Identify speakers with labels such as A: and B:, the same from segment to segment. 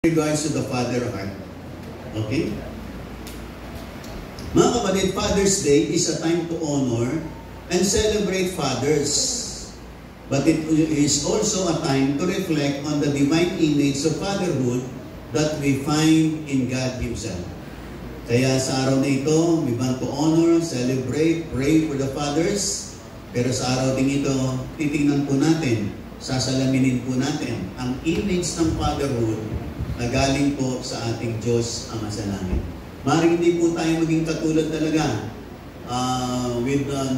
A: regards to the father heart. Okay? Mga kapatid, Father's Day is a time to honor and celebrate fathers. But it is also a time to reflect on the divine image of fatherhood that we find in God Himself. Kaya sa araw na ito, we want to honor, celebrate, pray for the fathers. Pero sa araw din ito, titingnan po natin, sasalaminin po natin ang image ng fatherhood na galing po sa ating Diyos Ama sa langit. Maaaring hindi po tayo maging katulad talaga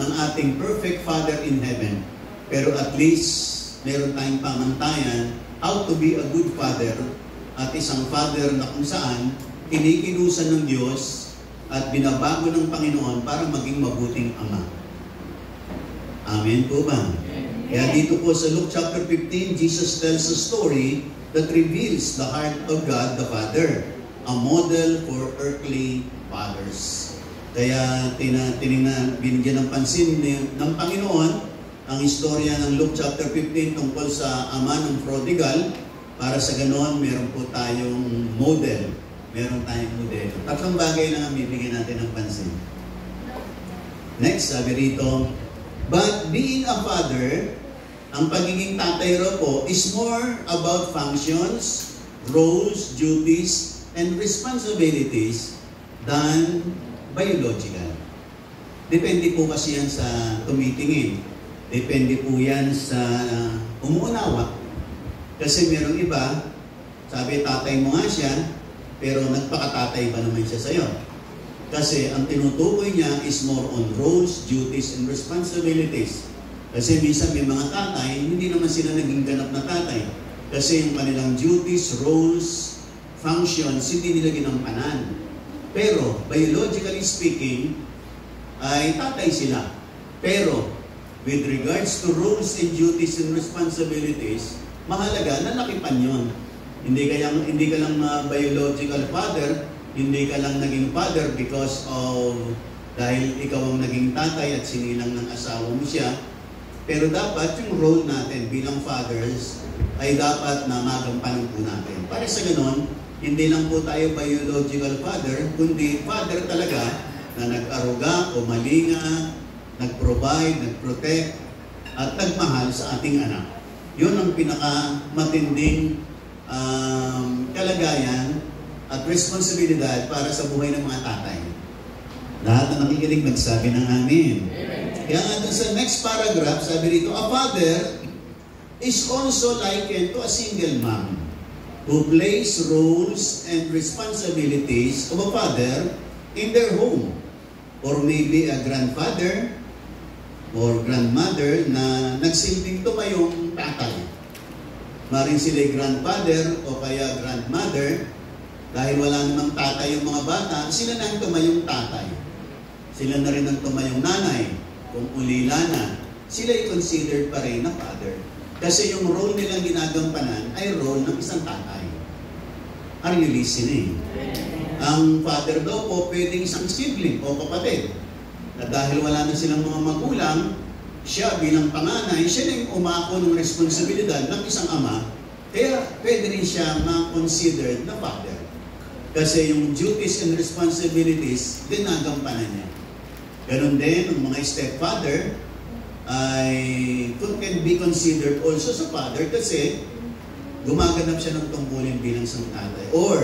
A: ng ating perfect Father in heaven. Pero at least, meron tayong pamantayan how to be a good father at isang father na kung saan kinikilusan ng Diyos at binabago ng Panginoon para maging mabuting ama. Amen po ba? Kaya dito po sa Luke chapter 15, Jesus tells a story that reveals the heart of God the Father, a model for earthly fathers. Kaya binigyan ng pansin ng Panginoon ang istorya ng Luke chapter 15 tungkol sa ama ng prodigal. Para sa ganoon, meron po tayong model. Meron tayong modelo. Tatlong bagay lang ang bibigyan natin ng pansin. Next, sabi rito, but being a father, ang pagiging tatay raw po is more about functions, roles, duties, and responsibilities than biological. Depende po kasi yan sa tumitingin. Depende po yan sa umuunawa. Kasi merong iba, sabi tatay mo nga siya, pero nagpakatatay ba naman siya sa'yo? Kasi ang tinutukoy niya is more on roles, duties, and responsibilities. Kasi minsan may mga tatay, hindi naman sila naging ganap na tatay. Kasi yung kanilang duties, roles, functions, hindi nila ginampanan. Pero, biologically speaking, ay tatay sila. Pero, with regards to roles and duties and responsibilities, mahalaga na lakipan yun. Hindi ka lang biological father, hindi ka lang naging father because of dahil ikaw ang naging tatay at sinilang ng asawa mo siya. Pero dapat yung role natin bilang fathers ay dapat na magampanan po natin. Para sa ganon, hindi lang po tayo biological father, kundi father talaga na nag-aruga o malinga, nag-provide, nag-protect, at nagmahal sa ating anak. Yun ang pinakamatinding kalagayan at responsibilidad para sa buhay ng mga tatay. Lahat na nakikinig magsabi ng amin. Kaya nga dun sa next paragraph, sabi rito, a father is also likened to a single mom who plays roles and responsibilities of a father in their home. Or maybe a grandfather or grandmother na nagsilbing tumayong tatay. Maring sila'y grandfather o kaya grandmother, dahil wala namang tatay yung mga bata, sila na ang tumayong tatay. Sila na rin ang tumayong nanay. Kung ulila na, sila'y considered pa rin na father. Kasi yung role nilang ginagampanan ay role ng isang tatay. Are you listening? Ang father daw po pwedeng isang sibling o kapatid. Na dahil wala na silang mga magulang, siya bilang panganay, siya na yung umako ng responsibilidad ng isang ama, kaya pwede rin siya ma-considered na father. Kasi yung duties and responsibilities, ginagampanan niya. Ganon din, ang mga stepfather ay can be considered also sa father kasi gumaganap siya ng tungkulin bilang isang tatay. Or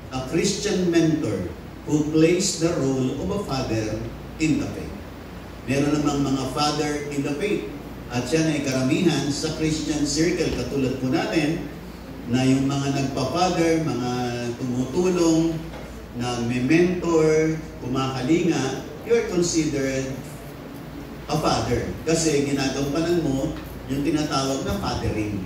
A: a Christian mentor who plays the role of a father in the faith. Meron namang mga father in the faith. At yan ay karamihan sa Christian circle. Katulad po natin na yung mga nagpa-father, mga tumutulong, nag-mentor, kumakalinga, you're considered a father. Kasi ginagampanan mo yung tinatawag na fathering.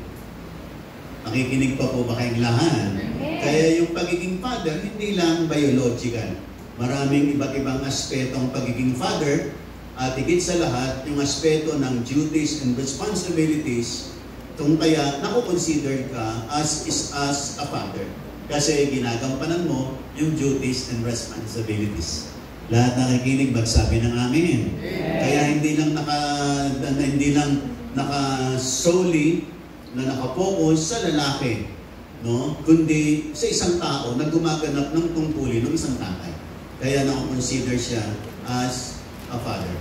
A: Nakikinig pa po ba kayong lahat? Kaya yung pagiging father, hindi lang biological. Maraming iba't ibang aspeto ang pagiging father. At higit sa lahat, yung aspeto ng duties and responsibilities, kung kaya nakukonsider ka as a father. Kasi ginagampanan mo yung duties and responsibilities. Lahat nakikinig, magsabi ng amin. Kaya hindi lang naka solely na nakapokus sa lalaki no? Kundi sa isang tao na gumaganap ng tungkulin ng isang tatay. Kaya na-consider siya as a father.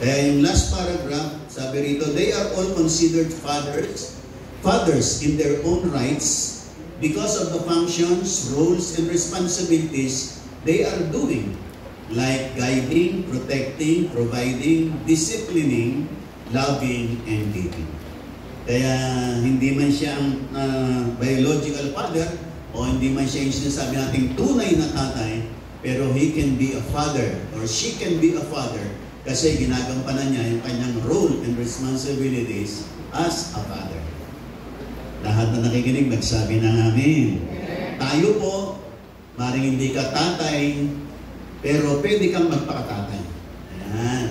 A: Kaya yung last paragraph, sabi rito, they are all considered fathers in their own rights because of the functions, roles, and responsibilities they are doing, like guiding, protecting, providing, disciplining, loving, and leading. Kaya hindi man siya ang biological father o hindi man siya yung sinasabi nating tunay na tatay, pero he can be a father or she can be a father kasi ginagampanan niya yung kanyang role and responsibilities as a father. Lahat na nakikinig, magsabi ng amin. Tayo po, maring hindi ka tatay, pero pwede kang magpakatatay. Ayan.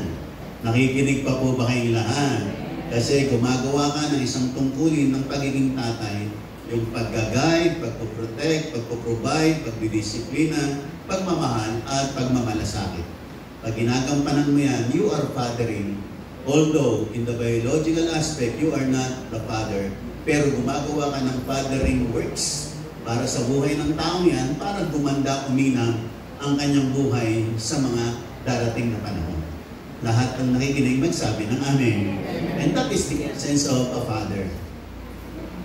A: Nakikinig pa po ba kayong lahat? Kasi gumagawa ka ng isang tungkulin ng pagiging tatay, yung pag-guide, pagpo-protect, pagpo-provide, pagdidisiplina, pagmamahal, at pagmamalasakit. Pag ginagampanan mo yan, you are fathering. Although, in the biological aspect, you are not the father, pero gumagawa ka ng fathering works para sa buhay ng taong yan, para gumanda, uminang ang kanyang buhay sa mga darating na panahon. Lahat ng nakikinig magsabi ng amen. And that is the essence of a father.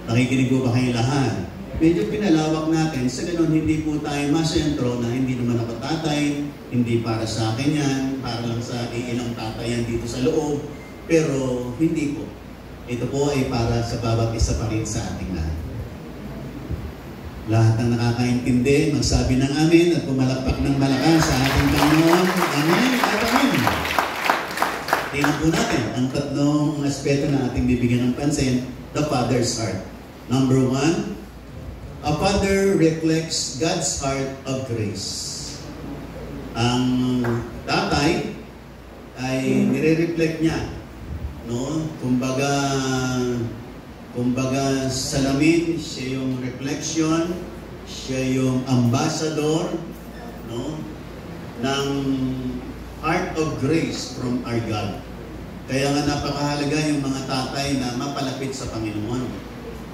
A: Nakikinig po ba kayo lahat? Medyo pinalawak natin, sa ganun hindi po tayo masentro na hindi naman ako tatay, hindi para sa akin yan, para lang sa ilang tatay yan dito sa loob. Pero hindi po. Ito po ay para sa bawat isa pa rin sa ating lahat. Lahat ng nakakaintindi, magsabi ng amen at pumalakpak ng malakas sa ating Panginoon. Amen at amen. Tingnan po natin ang tatlong aspeto na ating bibigyan ng pansin, the father's heart. Number 1, a father reflects God's heart of grace. Ang tatay ay nire-reflect niya, no? Kumbaga salamin, siya yung reflection, siya yung ambassador, no? Ng heart of grace from our God. Kaya nga napakahalaga yung mga tatay na mapalapit sa Panginoon.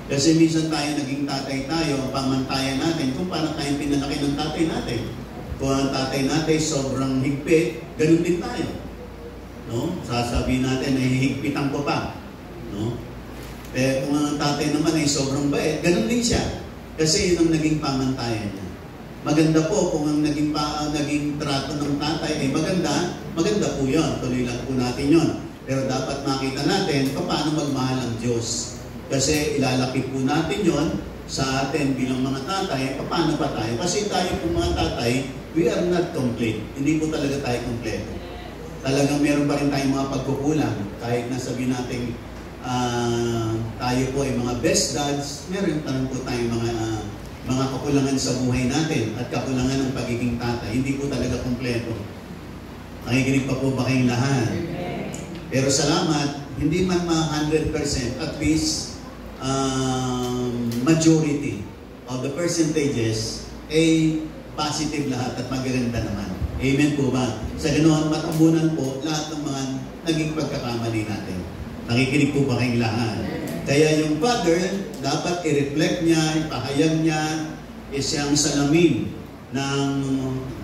A: Kasi minsan tayo naging tatay tayo, ang pamantayan natin kung paano tayong pinalaki ng tatay natin. Kung ang tatay natin sobrang higpit, ganun din tayo. No? Sasabihin natin ay hihigpitan ko pa. No? Pero kung ang tatay naman ay sobrang bait, ganun din siya. Kasi yun ang naging pamantayan niya. Maganda po kung ang naging trato ng tatay ay maganda po yun. Tuloy lang po natin yun. Pero dapat makita natin paano magmahal ang Diyos. Kasi ilalaki po natin yon sa atin bilang mga tatay, paano pa tayo? Kasi tayo po mga tatay, we are not complete. Hindi po talaga tayo kompleto. Talagang meron pa rin tayong mga pagkukulang. Kahit na sabihin natin tayo po ay mga best dads, meron pa rin po tayong mga kakulangan sa buhay natin at kakulangan ng pagiging tatay. Hindi po talaga kompleto. Nakikinig pa po ba kayong lahat? Pero salamat, hindi man 100%, at least majority of the percentages ay positive lahat at magaganda naman. Amen po ba? Sa ganoon, matabunan po lahat ng mga naging pagkakamali natin. Nakikinig po ba kayong lahat? Kaya yung father, dapat i-reflect niya, ipahayag niya, siyang salamin ng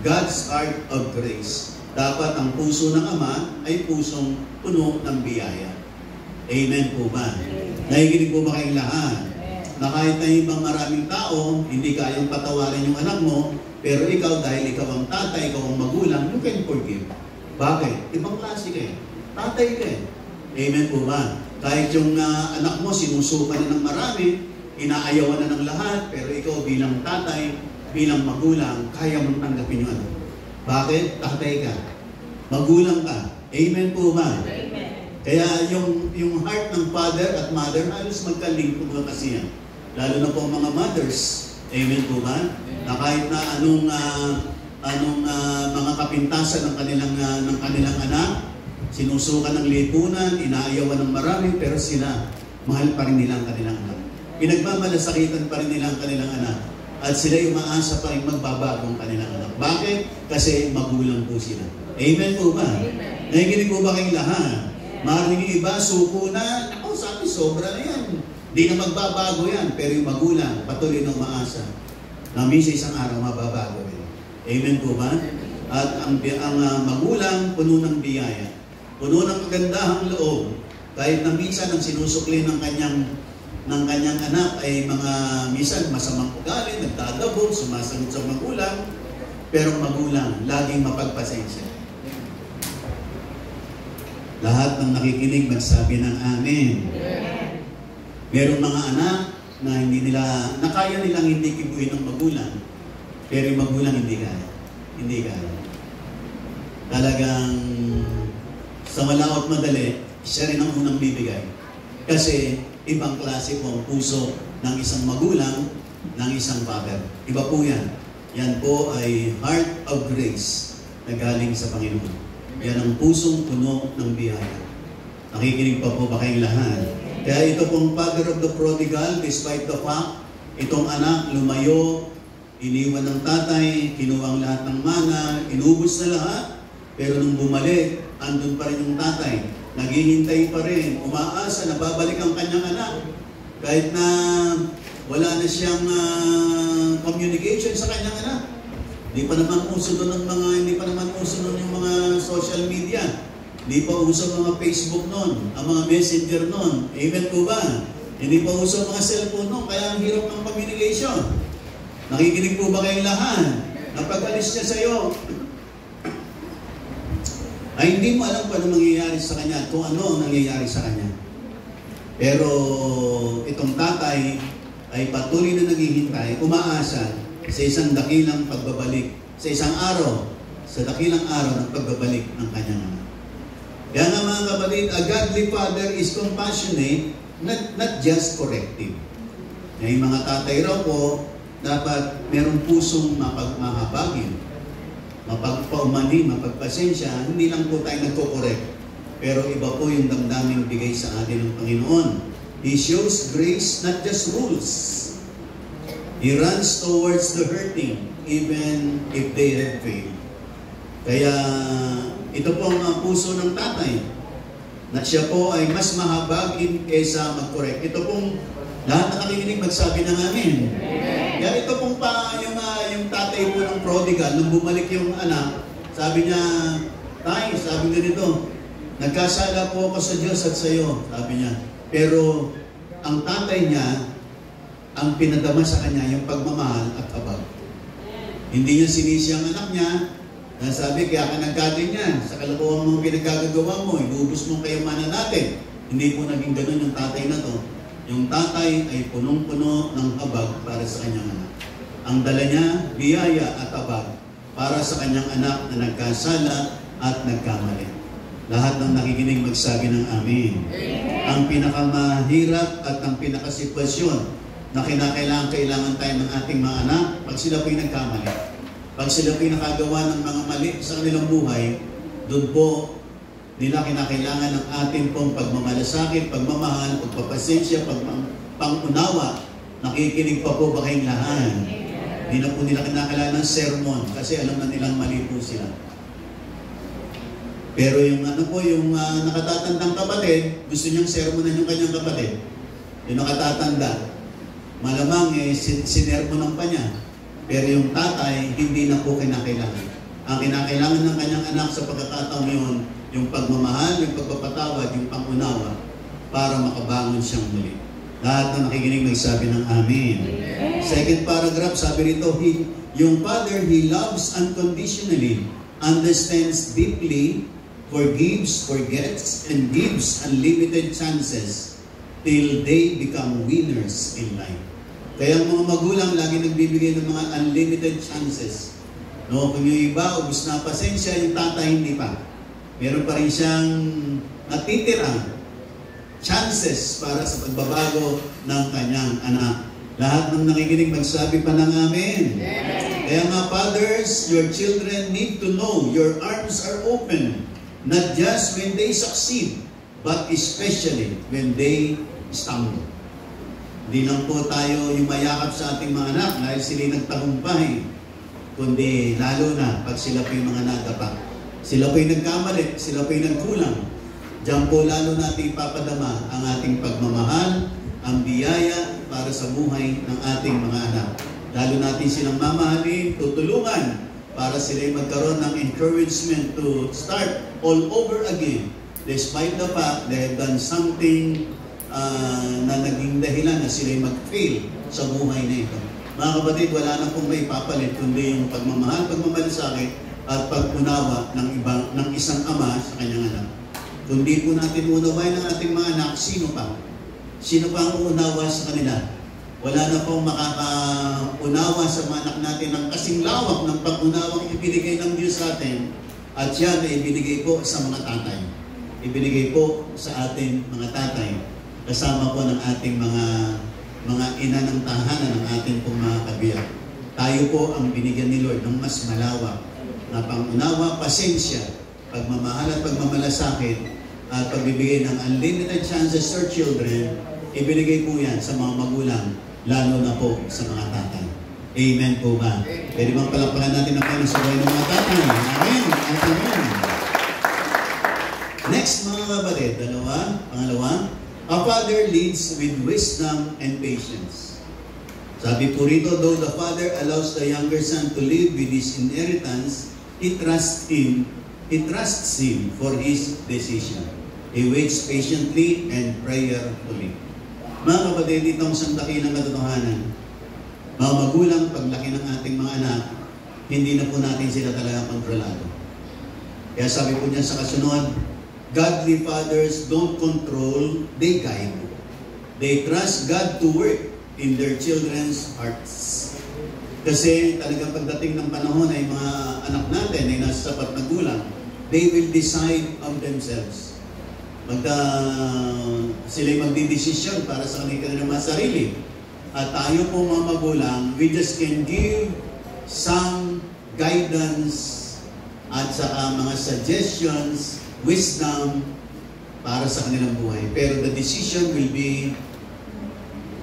A: God's heart of grace. Dapat ang puso ng ama ay pusong puno ng biyaya. Amen po ba? Nakikinig po ba kayong lahat? Na kahit na ibang maraming tao, hindi kayang patawarin yung anak mo, pero ikaw, dahil ikaw ang tatay, ikaw ang magulang, you can forgive. Bakit? Ibang klase kayo. Tatay kayo. Amen po ba? Kahit yung anak mo, sinusukan na ng marami, inaayawan na ng lahat, pero ikaw bilang tatay, bilang magulang, kaya mong tanggapin yung anak. Bakit? Tatay ka. Magulang ka. Amen po ba? Amen. Kaya yung heart ng father at mother, halos magka-link po ba kasi yan. Lalo na po mga mothers. Amen po ba? Na kahit na anong mga kapintasan ng kanilang anak, sinusukan ng lipunan, inaayawan ng marami, pero sila, mahal pa rin nila ang kanilang anak. Pinagmamalasakitan pa rin nila ang kanilang anak. At sila umaasa pa rin magbabago ang kanilang anak. Bakit? Kasi magulang po sila. Amen po ba? Amen. Nakikinig po ba kayong lahat? Maraming iba, suko na, ako sabi, sobra na yan. Hindi na magbabago yan, pero yung magulang, patuloy na umaasa na minsan isang araw mababago rin. Amen po ba? At ang magulang, puno ng biyaya, puno ng kagandahang loob, kahit na minsan ang sinusukli ng kanyang anak ay mga minsan masamang ugali, nagdadabog, sumasagot sa magulang, pero magulang, laging mapagpasensya. Lahat ng nakikinig magsabi ng amen. Merong mga anak na kaya nilang hindi kibuin ng magulang, pero yung magulang hindi kaya. Hindi kaya. Talagang sa malaot madali, siya rin ang unang bibigay. Kasi ibang klase po ang puso ng isang magulang, ng isang father. Iba po yan. Yan po ay heart of grace na galing sa Panginoon. Yan ang pusong puno ng biyaya. Nakikinig pa po ba kayong lahat? Kaya ito pong father of the prodigal, despite the fact, itong anak lumayo, iniwan ng tatay, kinuha ang lahat ng mana, inubos na lahat, pero nung bumalik, andun pa rin yung tatay. Naghihintay pa rin, umaasa na babalik ang kanyang anak. Kahit na wala na siyang communication sa kanyang anak. Hindi pa naman uso doon yung mga social media. Hindi pa uso mga Facebook noon, ang mga messenger noon. Amen po ba? Hindi pa uso mga cellphone noon, kaya ang hirap ng communication. Nakikinig po ba kayong lahat? Napag-alis niya sa iyo, ay hindi mo alam kung ano mangyayari sa kanya, kung ano ang nangyayari sa kanya. Pero itong tatay ay patuloy na naghihintay, umaasa sa isang dakilang pagbabalik, sa isang araw, sa dakilang araw ng pagbabalik ng kanyang anak. Kaya nga mga kapatid, a godly father is compassionate, not just corrective. Yung mga tatay raw po, dapat merong pusong mahabagin, mapagpaumani, mapagpasensya, hindi lang po tayo nagko-correct. Pero iba po yung damdaming bigay sa atin ng Panginoon. He shows grace, not just rules. He runs towards the hurting, even if they have failed. Kaya ito po ang puso ng tatay, na siya po ay mas mahabagin kaysa mag-correct. Ito pong lahat na nakikinig magsabi ng amin. Kaya ito pong yung tatay po ng prodigal, nung bumalik yung anak, sabi niya, tay, sabi niya nito, nagkasala po ako sa Diyos at sa iyo, sabi niya. Pero ang tatay niya, ang pinadama sa kanya yung pagmamahal at habag. Hindi niya sinisi ang anak niya, na sabi, kaya ka nagkaganyan, sa kalokohan mong pinagkagagawa mo, iubos mong kayamanan natin. Hindi po naging ganun yung tatay na to. Yung tatay ay punong-puno ng habag para sa kanyang anak. Ang dala niya, biyaya at habag para sa kanyang anak na nagkasala at nagkamali. Lahat ng nakikinig magsabi ng amin. Ang pinakamahirap at ang pinakasitwasyon na kailangan tayo ng ating mga anak pag sila po'y nagkamali. Pag sila po'y nakagawa ng mga mali sa kanilang buhay, doon po nila kinakailangan ng ating pong pagmamalasakit, pagmamahal, pagpapasensya, pangunawa. Nakikinig pa po ba kayong lahat? Hindi na po nila kinakailangan ng sermon kasi alam na nilang mali po sila. Pero yung nakatatandang kapatid, gusto niyang sermonan yung kanyang kapatid. Yung nakatatanda, malamang sinermonan pa niya. Pero yung tatay, hindi na po kinakailangan. Ang kinakailangan ng kanyang anak sa pagkakataon yun, yung pagmamahal, yung pagpapatawad, yung pangunawa, para makabangon siyang muli. Lahat na nakikinig magsabi ng amen. Second paragraph, sabi rito, yung father, he loves unconditionally, understands deeply, forgives, forgets, and gives unlimited chances till they become winners in life. Kaya ang mga magulang lagi nagbibigay ng mga unlimited chances. No, kung yung iba, ubus na pasensya, yung tatay hindi pa. Meron pa rin siyang natitirang chances para sa pagbabago ng kanyang anak. Lahat ng nakikinig magsabi pa ng amen. Kaya mga fathers, your children need to know your arms are open, not just when they succeed, but especially when they stumble. Hindi lang po tayo yung mayakap sa ating mga anak dahil sila nagtagumpay, kundi lalo na pag sila po yung mga nadapa. Sila po yung nagkamali, sila po yung nagkulang. Diyan po lalo natin ipapadama ang ating pagmamahal ang biyaya para sa buhay ng ating mga anak. Lalo natin silang mamahalin, tutulungan para sila magkaroon ng encouragement to start all over again. Despite the fact they have done something na naging dahilan na sila mag-fail sa buhay na ito. Mga kapatid, wala na pong may papalit kundi yung pagmamahal, pagmamalasakit at pag-unawa ng isang ama sa kanyang anak. Kundi po natin unawain ng ating mga anak, sino pa? Sino pa ang uunawa sa kanila? Wala na pong makakaunawa sa mga anak natin ng kasing lawak ng pag-unawang ibinigay ng Diyos sa atin at yan ay ibinigay po sa mga tatay. Ibinigay po sa ating mga tatay kasama po ng ating mga ina ng tahanan ng ating pong mga kabiyak. Tayo po ang binigyan ni Lord ng mas malawak na pangunawa, pasensya, pagmamahal at pagmamalasakit at pagbibigay ng unlimited chances to children. Ibinigay po yan sa mga magulang, lalo na po sa mga tatay. Amen po ba? Pwede bang palakpakan natin ang panasabay ng mga tatay? Amen! Amen! Next mga kapatid, pangalawa, a father leads with wisdom and patience. Sabi po rito, though the father allows the younger son to live with his inheritance, he trusts him for his decision. He waits patiently and prayerfully. Mga kapatid, itong isang dakilang katotohanan. Mga magulang, paglaki ng ating mga anak, hindi na po natin sila talaga kontrolado. Kaya sabi po niya sa kasunod, godly fathers don't control, they guide. They trust God to work in their children's hearts. Kasi talagang pagdating ng panahon ay mga anak natin ay nasa sapat na gulang, they will decide on themselves. Sila'y magdidesisyon para sa kanilang mga sarili. At tayo po mga magulang, we just can give some guidance at saka mga suggestions, wisdom para sa kanilang buhay. Pero the decision will be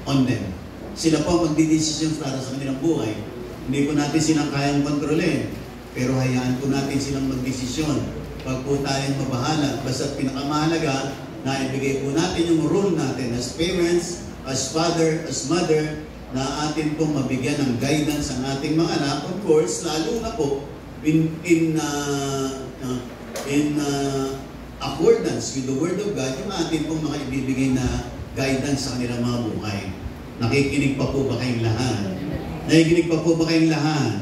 A: on them. Sila po magdidesisyon para sa kanilang buhay. Hindi po natin silang kayang kontrolin. Pero hayaan po natin silang magdesisyon. Pag po tayong mabahala, basta pinakamahalaga na ibigay po natin yung role natin as parents, as father, as mother, na atin pong mabigyan ng guidance ang ating mga anak. Of course, lalo na po in accordance with the Word of God, yung atin pong mga ibibigay na guidance sa kanilang mga buhay. Nakikinig pa po ba kayong lahat? Nakikinig pa po ba kayong lahat?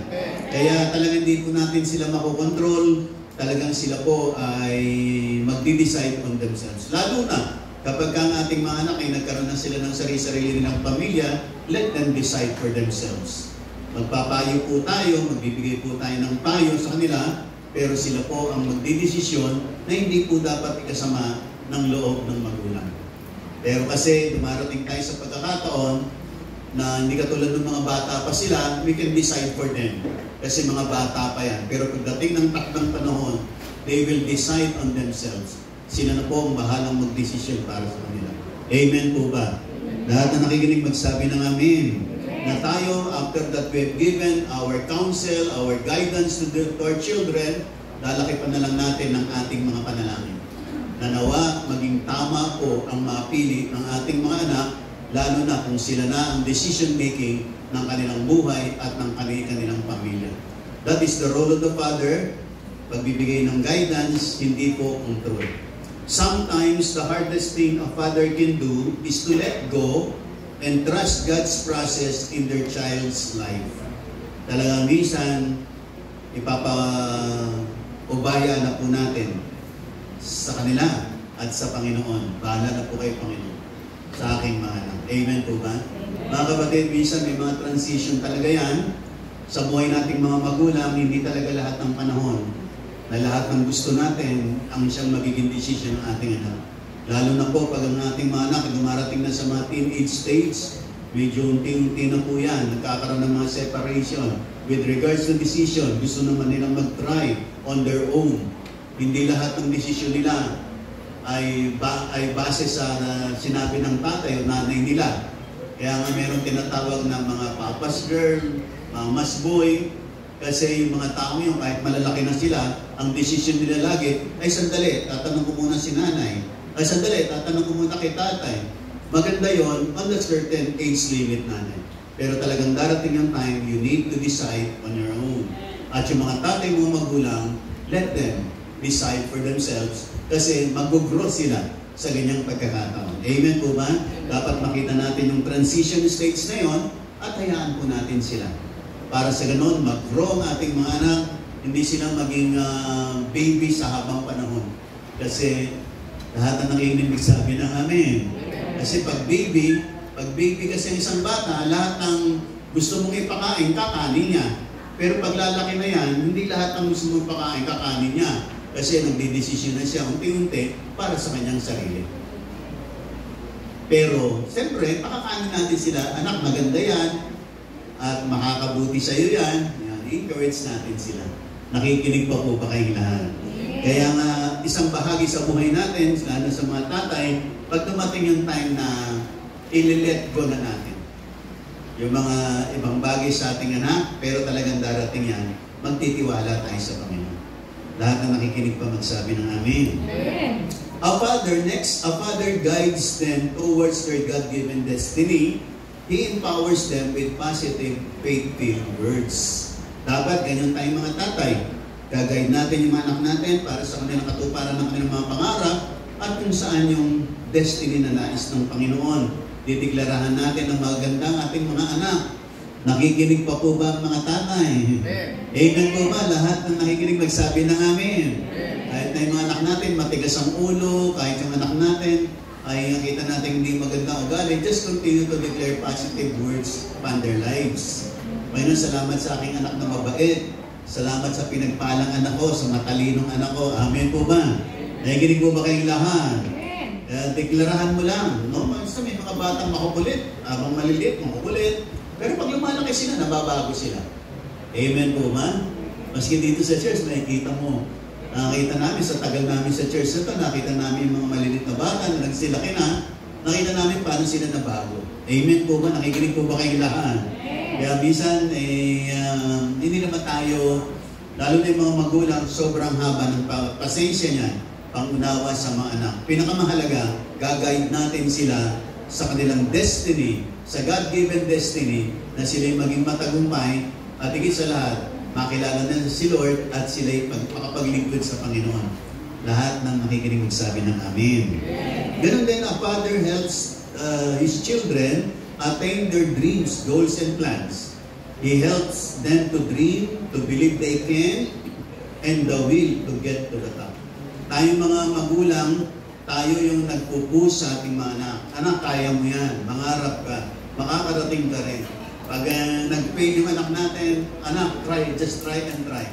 A: Kaya talagang hindi po natin sila makokontrol, talagang sila po ay magdi-decide on themselves. Lalo na kapag ang ating mga anak ay nagkaroon na sila ng sarili-sarili nilang pamilya, let them decide for themselves. Magpapayo po tayo, magbibigay po tayo ng payo sa kanila, pero sila po ang magdidesisyon na hindi po dapat ikasama ng loob ng magulang. Pero kasi dumarating tayo sa pagkakataon na hindi katulad ng mga bata pa sila, we can decide for them. Kasi mga bata pa yan. Pero pagdating ng takdang panahon, they will decide on themselves. Sila na po ang bahalang magdesisyon para sa kanila. Amen po ba? Lahat na nakikinig magsabi ng amen. Na tayo, after that we've given our counsel, our guidance to our children, lalaki pa na lang natin ang ating mga panalangin. Nanawa, maging tama po ang mapili ng ating mga anak, lalo na kung sila na ang decision making ng kanilang buhay at ng kanilang pamilya. That is the role of the father, pagbibigay ng guidance, hindi po control. Sometimes the hardest thing a father can do is to let go and trust God's process in their child's life. Talagang minsan, ipapa-ubaya na po natin sa kanila at sa Panginoon. Bahala na po kay Panginoon sa aking mga anak. Amen po ba? Mga kapatid, minsan may mga transition talaga yan. Sa buhay nating mga magulang, hindi talaga lahat ng panahon na lahat ng gusto natin ang siyang magiging decision ng ating anak. Lalo na po pag ang ating mga anak dumarating na sa mga teenage stage, medyo unti-unti na po yan, nagkakaroon ng mga separation. With regards to decision, gusto naman nilang mag-try on their own. Hindi lahat ng decision nila ay base sa sinabi ng tatay o nanay nila. Kaya nga meron tinatawag na mga papa's girl, mama's boy, kasi yung mga tao yun, kahit malalaki na sila, ang decision nila lagi, ay sandali, tatanong ko muna si nanay. Ay sandali, tatanong ko muna kay tatay. maganda yon on the certain age limit natin. Pero talagang darating yung time, you need to decide on your own. At yung mga tatay mo magulang, let them decide for themselves kasi mag-grow sila sa ganyang pagkakataon. Amen po ba? Dapat makita natin yung transition stage na yon at hayaan po natin sila. Para sa ganun, mag-grow ang ating mga anak, hindi sila maging baby sa habang panahon. Kasi lahat na nakikinig sabi ng amen. Kasi pag baby kasi isang bata, lahat ng gusto mong ipakain, kakanin niya. Pero pag lalaki na yan, hindi lahat ng gusto mong ipakain, kakanin niya. Kasi nagdidesisyon na siya unti-unti para sa kanyang sarili. Pero, siyempre, pakakanin natin sila, anak, maganda yan, at makakabuti sa iyo yan. Yan, encourage natin sila. Nakikinig pa po ba kayong lahat? Kaya nga, isang bahagi sa buhay natin, lalo sa mga tatay, pag dumating yung time na i-let go na natin. Yung mga ibang bagay sa ating anak, pero talagang darating yan, magtitiwala tayo sa Panginoon. Lahat na nakikinig pa magsabi ng amen. A father guides them towards their God-given destiny. He empowers them with positive, faith-filled words. Dapat ganyan tayong mga tatay. Gagayad natin yung mga anak natin para sa kanilang katuparan ng kanilang mga pangarap at kung saan yung destiny na nais ng Panginoon. Dideklarahan natin ang magandang ating mga anak. Nakikinig pa po ba ang mga tatay? Amen po ba? Lahat ng nakikinig magsabi ng amen. Kahit na yung mga anak natin matigas ang ulo, kahit yung anak natin ay nakita natin hindi maganda ugali, just continue to declare positive words upon their lives. Panginoon, salamat sa aking anak na mabait. Salamat sa pinagpalang anak ko, sa matalinong anak ko. Amen po ba? Nakikinig po ba kayong lahat? Deklarahan mo lang. No? Basta may mga batang makukulit. Abang maliliit, makukulit. Pero pag lumalaki sila, nababago sila. Amen po ba? Maski dito sa church, nakikita mo. Nakita namin sa tagal namin sa church na ito, nakita namin yung mga maliliit na bata na nagsilaki na. Nakita namin paano sila nabago. Amen po ba? Nakikinig po ba kayong lahat? Kaya minsan, hindi naman tayo, lalo na yung mga magulang, sobrang haba ng pasensya niya, pangunawa sa mga anak. Pinakamahalaga, gagayad natin sila sa kanilang destiny, sa God-given destiny, na sila'y maging matagumpay, at higit sa lahat, makilala na si Lord at sila'y makapaglingkod sa Panginoon. Lahat ng makikinig magsabi ng amen. Ganun din, a father helps his children attain their dreams, goals, and plans. He helps them to dream, to believe they can, and the will to get to the top. Tayo mga magulang, tayo yung nagpupush sa ating mga anak. Anak, kaya mo yan. Mangarap ka. Makakarating ka rin. Pag nag-fail yung anak natin, anak, try. Just try and try.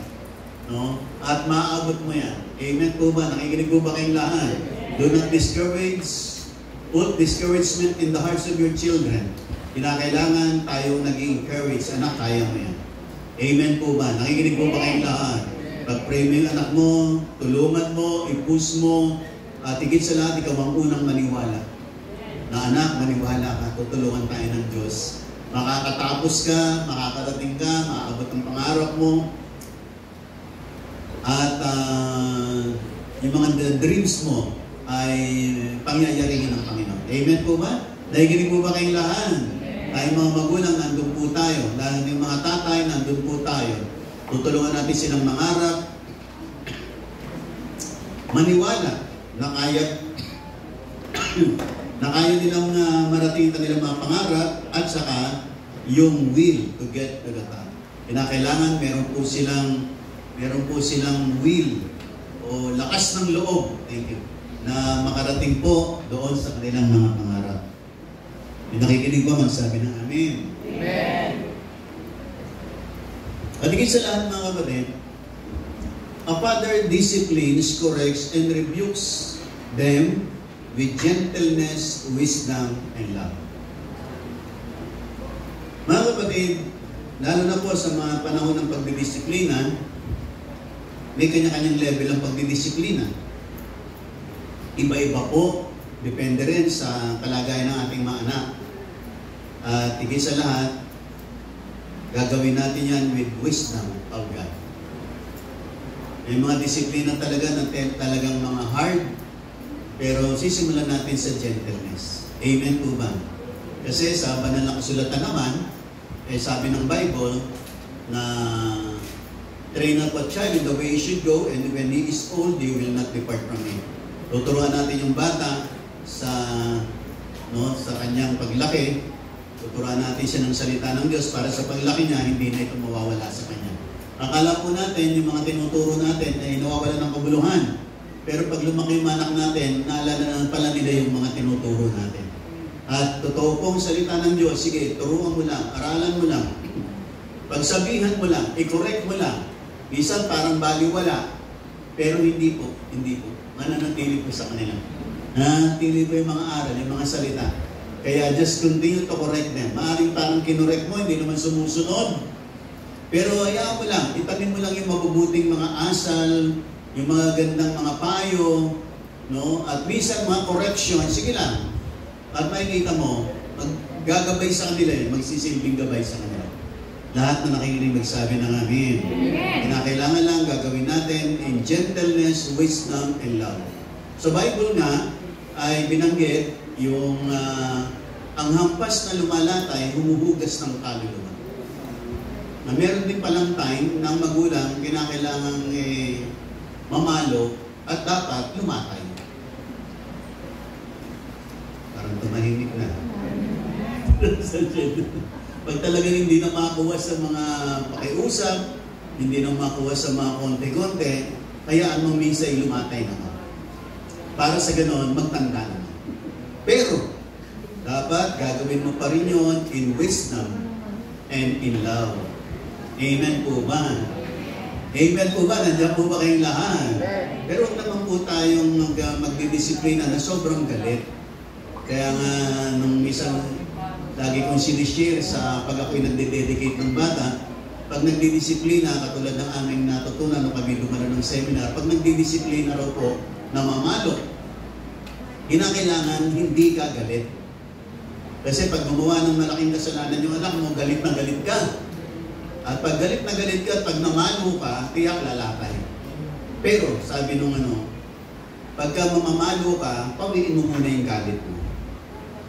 A: No? At maaabot mo yan. Amen po ba? Nakikinig po ba kayong lahat? Do not discourage. Put discouragement in the hearts of your children. Kinakailangan tayo nag-encourage. Anak, kaya mo yan. Amen po ba? Nakikinig po ba kayong lahat? Pag-pray mo yung anak mo, tulungan mo, i-push mo, at higit sa lahat, ikaw ang unang maniwala. Na anak, maniwala ka, tutulungan tayo ng Diyos. Makakatapos ka, makakarating ka, maaabot ang pangarap mo. At yung mga dreams mo ay pangyayarihin ng Panginoon. Amen po ba? Nakikinig po ba kayong lahat? Tayo mga magulang, nandun po tayo. Dahil yung mga tatay, nandun po tayo. Tutulungan natin silang mangarap. Maniwala na kaya nilang marating kanilang mga pangarap at saka yung will to get to the top. Kinakailangan meron po silang will o lakas ng loob, thank you, na makarating po doon sa kanilang mga pangarap. Yung nakikinig ba, magsabi ng amen. Amen. At higit sa lahat mga kapatid, a father disciplines, corrects, and rebukes them with gentleness, wisdom, and love. Mga kapatid, lalo na po sa mga panahon ng pagdidisiplina, may kanya-kanyang level ng pagdidisiplina. Iba-iba po, depende rin sa kalagayan ng ating mga anak. At higit sa lahat, gagawin natin yan with wisdom of God. May mga disiplina talaga na talagang mga hard, pero sisimulan natin sa gentleness. Amen po ba? Kasi sa banal na kasulatan naman, sabi ng Bible na train up a child in the way he should go, and when he is old, he will not depart from it. Tuturuan natin yung bata sa kanyang paglaki. Tuturuan natin siya ng salita ng Diyos para sa paglaki niya, hindi na ito mawawala sa kanya. Akala po natin, yung mga tinuturo natin ay nawawala ng kabuluhan. Pero pag lumaki yung anak natin, naalala na pala nila yung mga tinuturo natin. At totoo pong salita ng Diyos, sige, turuan mo lang, aralan mo lang, pagsabihan mo lang, i-correct mo lang. Minsan parang baliwala, pero hindi po. Mananatili po sa kanila. Nanatili po yung mga aral, yung mga salita. Kaya just continue to correct them. Maaring parang kinorek mo, hindi naman sumusunod. Pero hayaan mo lang, itanim mo lang yung mabubuting mga asal, yung mga gandang mga payo, no? At minsan mga correction, sige lang. At makikita mo, maggagabay sa kanila, magsisilbing gabay sa kanila. Lahat na nakikinig magsabi ng amin. Kinakailangan lang gagawin natin in gentleness, wisdom, and love. Sa Bible nga, ay binanggit yung ang hampas na lumalatay, humuhugas ng kaluluwa. Na meron din palang time ng magulang, kinakailangan mamalo at dapat lumatay. Parang tumahimik na. Pag talagang hindi na makakuha sa mga pakiusap, hindi na makakuha sa mga konti-konti, hayaan mong minsan lumatay naman. Para sa ganoon, magtanda naman. Pero, dapat gagawin mo pa rin yun in wisdom and in love. Amen po ba? Amen po ba? Nandiyan po ba kayong lahat? Pero huwag naman po tayong magdidisiplina na sobrang galit. Kaya nga, nung isang lagi kong sinishare sa pag ako'y nagde-dedicate ng bata, pag nagdidisiplina, katulad ng aming natutunan nung kami dumalo ng seminar, pag nagdidisiplina raw po na mamalo, kinakailangan hindi ka galit. Kasi pag gumawa ng malaking kasalanan yung anak mo, galit na galit ka. At pag galit na galit ka, pag namalo ka, tiyak lalatay. Pero, sabi nung pagka mamamalo ka, pawiin mo muna yung galit mo.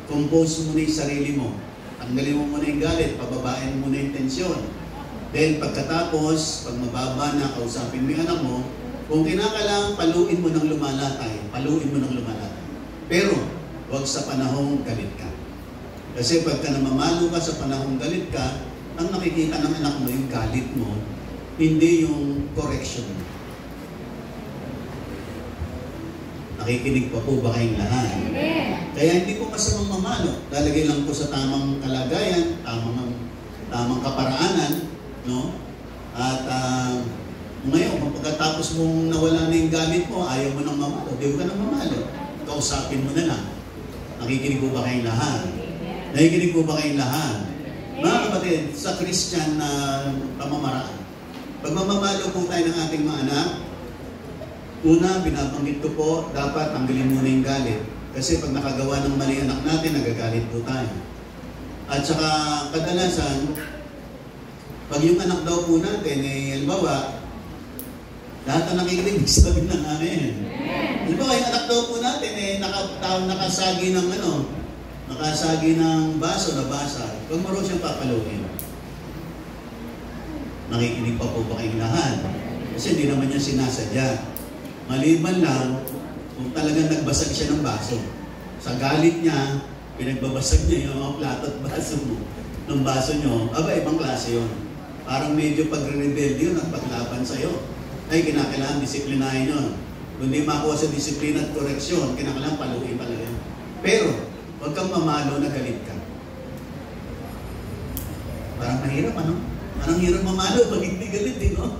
A: Compose mo muna yung sarili mo. Tanggalin mo muna yung galit, pababain mo muna yung tensyon. Then, pagkatapos, pag mababa na, kausapin mo yung anak mo, kung kinakailangan, paluin mo ng lumalatay. Paluin mo ng lumalatay. Pero, huwag sa panahong galit ka. Kasi pagka namamalo ka sa panahong galit ka, ang nakikita ng anak mo yung galit mo, hindi yung correction mo. Nakikinig pa po ba kayong lahat? Kaya hindi po masamang mamalo. Lalagay lang po sa tamang kalagayan, tamang kaparaanan, no? At ngayon, pagkatapos mong nawala na yung galit mo, ayaw mo nang mamalo, di ka nang mamalo. Kausapin mo na lang. Nakikinig po ba kayong lahat? Nakikinig po ba kayong lahat? Mga kapatid, sa Christian na pamamaraan, pag mamamalo po tayo ng ating mga anak, una, binabanggit ko po, dapat tanggalin muna yung galit. Kasi pag nakagawa ng mali anak natin, nagagalit po tayo. At saka, kadalasan, pag yung anak daw po natin, halimbawa, lahat na nakikinig, sabi na namin. Halimbawa, yung anak daw po natin, nakasagi ng nakasagi ng baso na basa. Huwag mo rin siyang papaluin. Nakikinig pa po ba kayong lahat? Kasi hindi naman niya sinasadya. Maliban lang kung talagang nagbasag siya ng baso. Sa galit niya, pinagbabasag niya yung mga plato at baso mo. Ng baso niyo, ibang klase yun. Parang medyo pagre-rebelde yun at paglaban sa'yo. Ay, kinakailangan disiplinahin yun. Kung di makuha sa disiplina at koreksyon, kinakailangan paluin talaga. Pero, huwag kang mamalo na galit ka. Parang mahirap, Parang hirap mamalo pag hindi galit, no?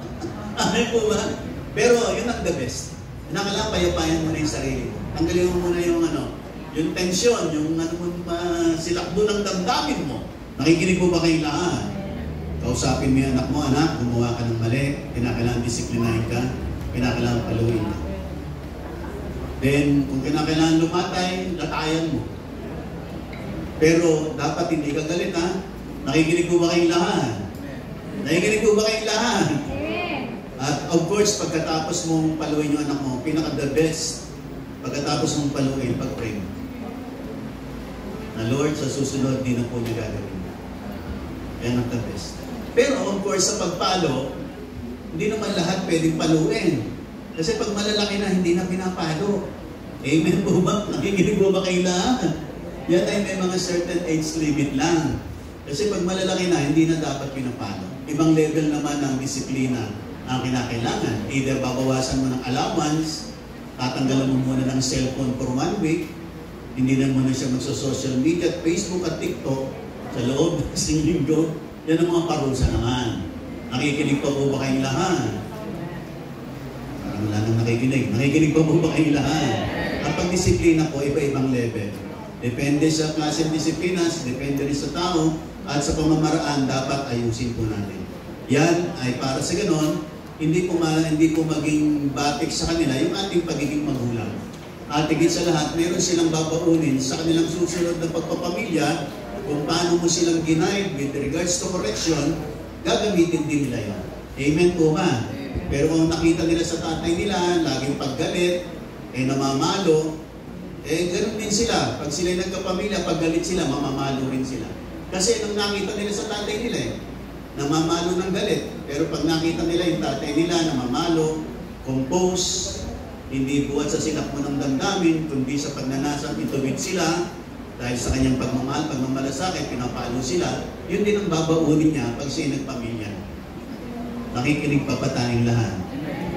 A: Ano po ba? Pero, yun ang the best. Kinakailangan payapayan mo na yung sarili mo. Tanggalin mo muna yung yung tensyon, yung silakbo ng damdamin mo. Nakikinig po ba kayong lahat? Kausapin mo yung anak mo, anak, gumawa ka ng mali, kinakailangan disiplinahin ka, kinakailangan paluin ka. Then, kung kinakailangan lumatay, latayan mo. Pero, dapat hindi ka galit, ha? Nakikinig po ba kayong lahat? Nakikinig po ba kayong lahat? At of course, pagkatapos mong paluin yung anak mo, pinaka-the best, pagkatapos mong paluin, pag-pray mo. Na Lord, sa susunod, di na po niya gagawin. Yan ang the best. Pero of course, sa pagpalo, hindi naman lahat pwedeng paluin. Kasi pag malalaki na, hindi na pinapalo. Amen po ba? Nakikinig po ba kayo lahat? Yan ay may mga certain age limit lang. Kasi pag malalaki na, hindi na dapat pinapalo. Ibang level naman ng disiplina ang kinakailangan. Either babawasan mo ng allowance, tatanggalan mo muna ng cellphone for 1 week, hindi na muna siya magsa-social media at Facebook at TikTok sa loob ng isang linggo. Yan ang mga parusa naman. Nakikinig pa po ba kayong lahat? Parang wala nang nakikinig. Nakikinig pa po ba kayong lahat? Ang pagdisiplina po, iba-ibang level. Depende sa klase ng disiplinas, depende rin sa tao, at sa pamamaraan dapat ayusin po natin. Yan ay para sa ganon, hindi po maging batik sa kanila yung ating pagiging magulang. At higit sa lahat, meron silang babaunin sa kanilang susunod na pagpapamilya kung paano mo silang ginaid with regards to correction, gagamitin din nila yun. Amen po ba? Pero kung nakita nila sa tatay nila, laging paggalit, namamalo, ganun din sila. Pag sila'y nagkapamilya, paggalit sila, mamamalo rin sila. Kasi nung nakita nila sa tatay nila, namamalo ng galit. Pero pag nakita nila yung tatay nila, namamalo, compose, hindi buhat sa sinakmo ng damdamin, kundi sa pagnanasang ituwid sila, dahil sa kanyang pagmamahal, pagmamalasakit, pinapalo sila, yun din ang babaunin niya pag siya nagpamilya. Nakikinig pa ba tayong lahat?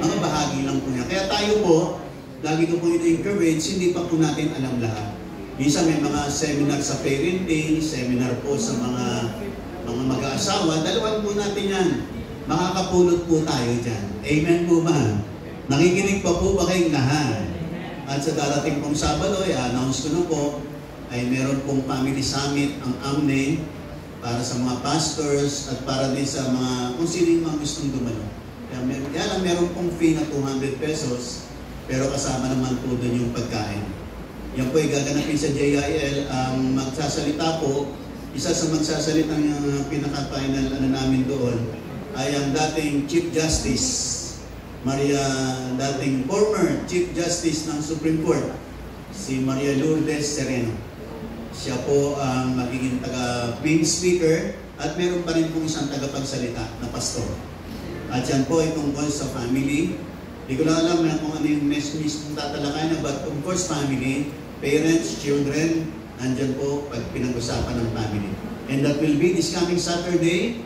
A: Mga bahagi lang po niya. Kaya tayo po, lagi ko po ito encourage, hindi pa po natin alam lahat. Minsan may mga seminar sa parenting, seminar po sa mga mag-aasawa, dalawan po natin yan. Makakapulot po tayo dyan. Amen po ba? Nakikinig pa po ba kayong lahat? At sa darating pong Sabado, i-announce ko na po, ay meron pong family summit ang AMNE para sa mga pastors at para din sa mga, kung sino yung mga gustong dumalo. Kaya lang meron pong fee na 200 pesos, pero kasama naman po doon yung pagkain. Yan po ay gaganapin sa JIL. Ang magsasalita po, isa sa magsasalita ng pinaka-final namin doon ay ang dating Chief Justice, dating former Chief Justice ng Supreme Court, si Maria Lourdes Sereno. Siya po ang magiging main speaker at meron pa rin pong isang tagapagsalita na pastor. At yan po ay tungkol sa family. Hindi ko lang alam kung ano yung mismong tatalakay na, but of course family, parents, children, andyan po pag pinag-usapan ng family. And that will be this coming Saturday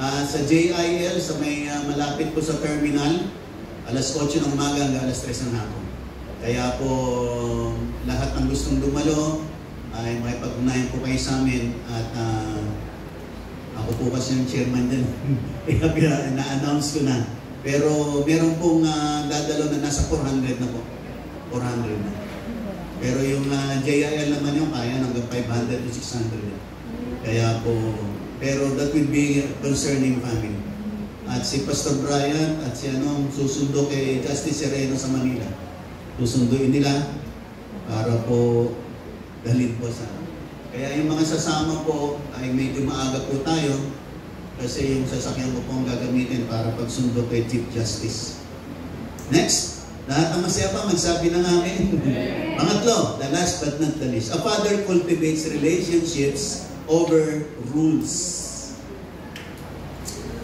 A: sa JIL, sa may malapit po sa terminal, alas 8 ng umaga hanggang alas 3 ng hapon. Kaya po lahat ng gustong dumalo ay may pag-unayan po kayo sa amin at ako po kasi yung chairman din. Kaya na-announce ko na. Pero meron pong dadalo na nasa 400 na po. 400 na. Pero yung JIL naman yung kaya hanggang 500 to 600. Kaya po, pero that will be concerning family. At si Pastor Brian at si susundo kay Justice Sereno sa Manila. Susunduin nila para po dalhin po sa. Kaya yung mga sasama po ay medyo maaga po tayo kasi yung sasakyan ko po ang gagamitin para pagsundo kay Chief Justice. Next, lahat ng masaya pa magsabi na namin. Pangatlo, the last but not the least, a father cultivates relationships over rules.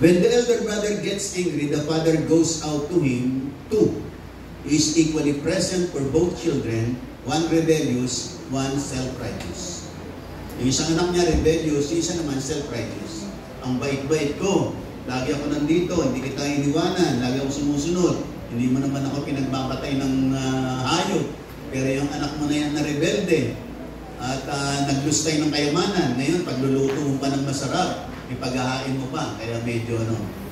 A: When the elder brother gets angry, the father goes out to him too. He is equally present for both children, one rebellious, one self-righteous. Yung isang anak niya rebellious, yung isa naman self-righteous. Ang bait-bait ko, lagi ako nandito, hindi kita iniwanan, lagi ako sumusunod. Hindi mo naman ako pinagpapatay ng hayop. Pero yung anak mo na yan na rebelde at naglustay ng kayamanan, ngayon pagluluto mo pa ng masarap, ipaghahain mo pa. Kaya medyo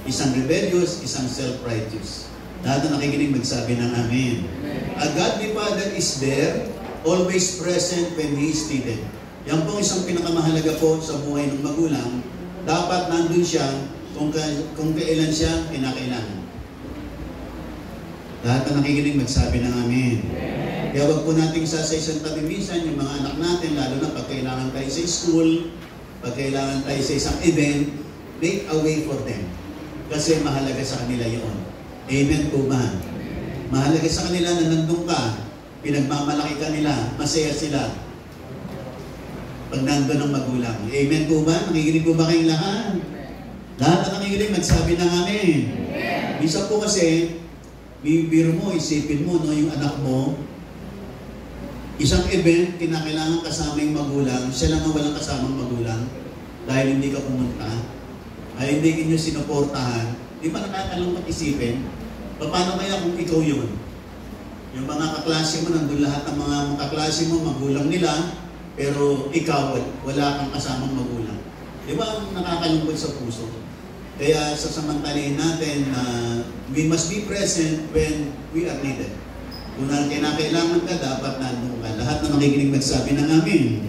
A: isang rebellious, isang self-righteous. Lahat na nakikinig magsabi ng amen. A godly father is there, always present when he is needed. Yan pong isang pinakamahalaga po sa buhay ng magulang. Dapat nandun siya kung kailan siya kinakailangan. Lahat na nakikinig magsabi ng amen. Kaya wag po nating sasaysan pagmimisan yung mga anak natin, lalo na pag kailangan tayo sa school, pag kailangan tayo sa isang event, make a way for them. Kasi mahalaga sa kanila yun. Amen po ba? Mahalaga sa kanila na nandun ka, pinagmamalaki ka nila, masaya sila. pag nandun ang magulang. Amen po ba? Nakikinig po ba kayong lahat? Lahat na nakikinig, magsabi ng amen. Minsan po kasi, bibiro mo, isipin mo, no, yung anak mo, isang event, kinakailangan kasama yung magulang, siya lang ang walang kasamang magulang dahil hindi ka pumunta, ay hindi kinyo sinuportahan, di ba nakakalungkot isipin? Paano kaya kung ikaw yun? Yung mga kaklase mo, nandun lahat ng mga kaklase mo, magulang nila, pero ikaw, wala kang kasamang magulang. Di ba nakakalungkot sa puso? Kaya sasamantalahin natin na we must be present when we are needed. Kung kinakailangan ka, dapat nandun ka. Lahat na nakikinig magsabi ng amin.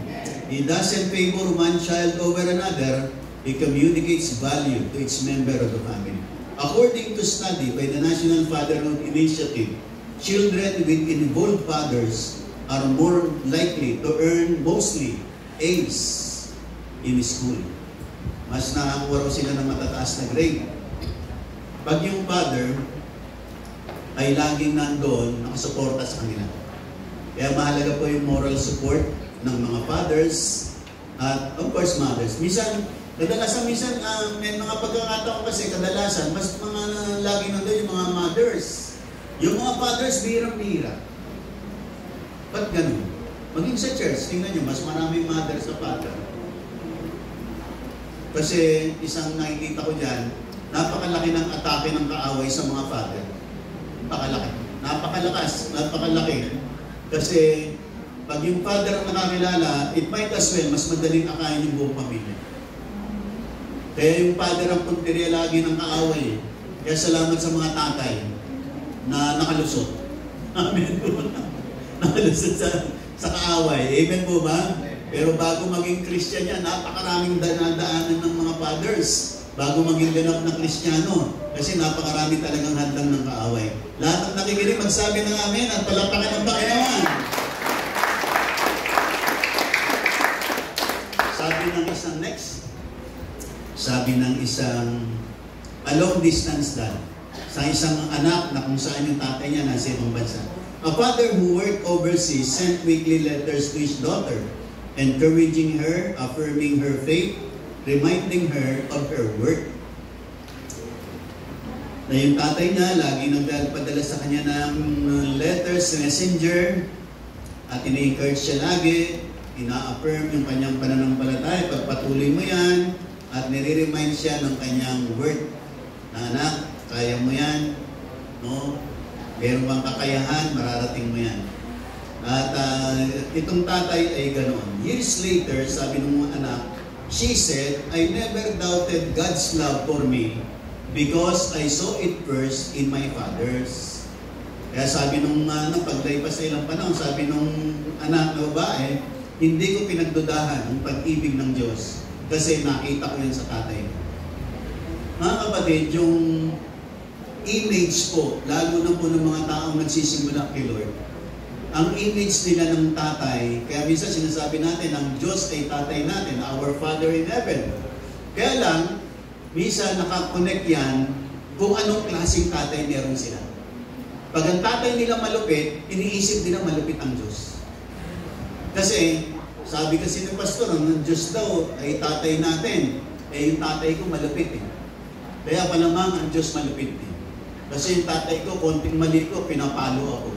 A: He doesn't favor one child over another. He communicates value to each member of the family. According to study by the National Fatherhood Initiative, children with involved fathers are more likely to earn mostly A's in school. Mas nakakuha raw sila ng matataas na grade. Pag yung father ay laging nandoon, nakasuporta sa kanila. Kaya mahalaga po yung moral support ng mga fathers at of course mothers. Kadalasan may mga pagkakataon kasi kadalasan, mas mga lagi nandoon yung mga mothers. Yung mga fathers, bihirang-bihira. Ba't ganun? Maging sa church, tingnan nyo, mas maraming mothers sa father. Kasi isang nakikita ko dyan, napakalaki ng atake ng kaaway sa mga father. Napakalaki. Napakalakas, napakalaki. Kasi pag yung father ang nakakilala, it might as well, mas madaling akayin yung buong pamilya. Kaya yung father ang punteriya lagi ng kaaway. Kaya salamat sa mga tatay na nakalusot. Amen po. Nakalusot sa kaaway. Amen po ba? Pero bago maging Christian yan, napakaraming daanan ng mga fathers. Bago maging ganap na Kristiyano. Kasi napakarami talagang handang ng kaaway. Lahat ng nakikinig, magsabi ng amen at palakpakan ng Panginoon. Sabi ng isang a long distance dad sa isang anak na kung saan yung tatay niya nasa ibang bansa. A father who worked overseas sent weekly letters to his daughter, encouraging her, affirming her faith, reminding her of her work. Na yung tatay niya lagi nagpadala sa kanya ng letters, messenger, at ini-encourage siya lagi, ina-affirm yung kanyang pananampalataya, pagpatuloy mo yan, at nire-remind siya ng kanyang work na anak, kaya mo yan, no? Meron bang kakayahan, mararating mo yan. At itong tatay ay ganoon. Years later, sabi ng mga anak, she said, I never doubted God's love for me because I saw it first in my fathers. Kaya sabi nung paglipas sa ilang panahon, sabi nung anak na babae, hindi ko pinagdudahan ang pag-ibig ng Diyos kasi nakita ko yan sa tatay. Mga kapatid, yung image po, lalo na po ng mga taong nagsisimula kay Lord, ang image nila ng tatay, kaya minsan sinasabi natin, ang Diyos ay tatay natin, our Father in Heaven. Kaya lang, minsan nakakonect yan kung anong klaseng tatay meron sila. Pag ang tatay nila malupit, iniisip nila malupit ang Diyos. Kasi, sabi kasi ng pastor, ang Diyos daw ay tatay natin. Eh, yung tatay ko malupit eh. Kaya palamang ang Diyos malupit eh. Kasi yung tatay ko, konting mali ko, pinapalo ako.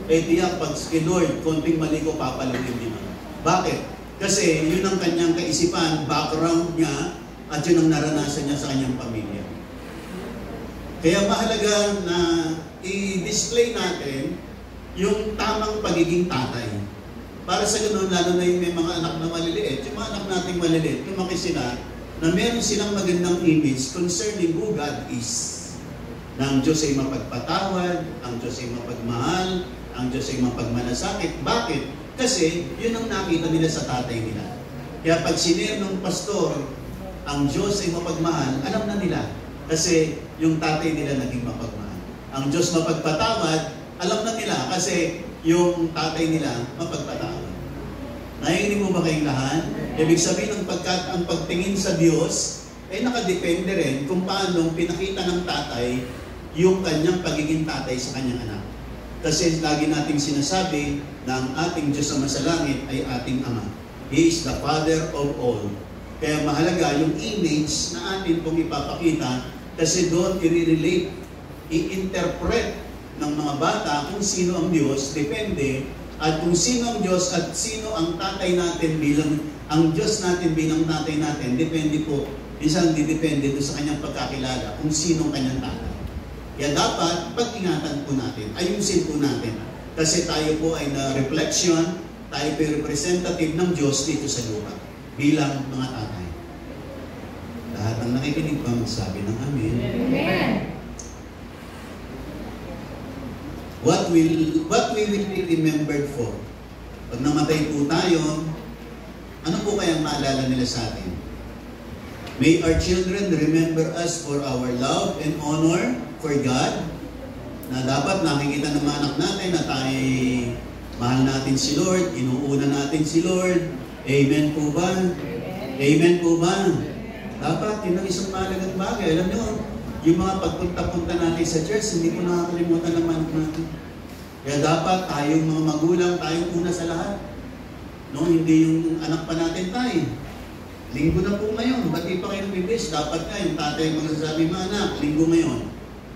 A: Eh, tiyak, pag kay Lord, konting mali ko, papaluin niya. Bakit? Kasi yun ang kanyang kaisipan, background niya, at yun ang naranasan niya sa kanyang pamilya. Kaya mahalaga na i-display natin yung tamang pagiging tatay. Para sa ganoon, lalo na yung may mga anak na maliliit, yung mga anak nating maliliit, lumaki sila, na meron silang magandang image concerning who God is. Na ang Diyos ay mapagpatawad, ang Diyos ay mapagmahal, ang Diyos ay mapagmalasakit. Bakit? Kasi yun ang nakita nila sa tatay nila. Kaya pag sinare ng pastor, ang Diyos ay mapagmahal, alam na nila. Kasi yung tatay nila naging mapagmahal. Ang Diyos mapagpatawad, alam na nila kasi yung tatay nila mapagpatawad. Naiinig mo ba kayong lahat? Ibig sabihin ang pagtingin sa Diyos ay nakadepende rin kung paano pinakita ng tatay yung kanyang pagiging tatay sa kanyang anak. Kasi lagi nating sinasabi na ang ating Diyos sa masalangit ay ating Ama. He is the Father of all. Kaya mahalaga yung image na atin pong ipapakita kasi doon i-relate, i-interpret ng mga bata kung sino ang Diyos, depende, at kung sino ang Diyos at sino ang tatay natin bilang, ang Diyos natin bilang tatay natin, depende po, isang didepende doon sa kanyang pagkakilala kung sino ang kanyang tatay. Kaya dapat, pag-ingatan po natin, ayusin po natin. Kasi tayo po ay na-reflection, tayo po ay representative ng Diyos dito sa lupa, bilang mga tatay. Lahat ang nakikinig pa magsabi ng Amen.
B: Amen.
A: What we will be remembered for? Pag namatay po tayo, ano po kayang maalala nila sa atin? May our children remember us for our love and honor for God, na dapat nakikita ng mga anak natin na tayo mahal natin si Lord, inuuna natin si Lord. Amen po ba? Amen po ba? Dapat, yun ang isang mahalagang bagay. Alam nyo, yung mga pagpunta-punta natin sa church, hindi ko nakakalimutan ng anak natin. Kaya dapat, tayong mga magulang, tayong una sa lahat. No, hindi yung anak pa natin tayo. Linggo na po ngayon, ba't di pa kayo bibis? Dapat nga, yung tatay magsasabi, mga anak, linggo ngayon.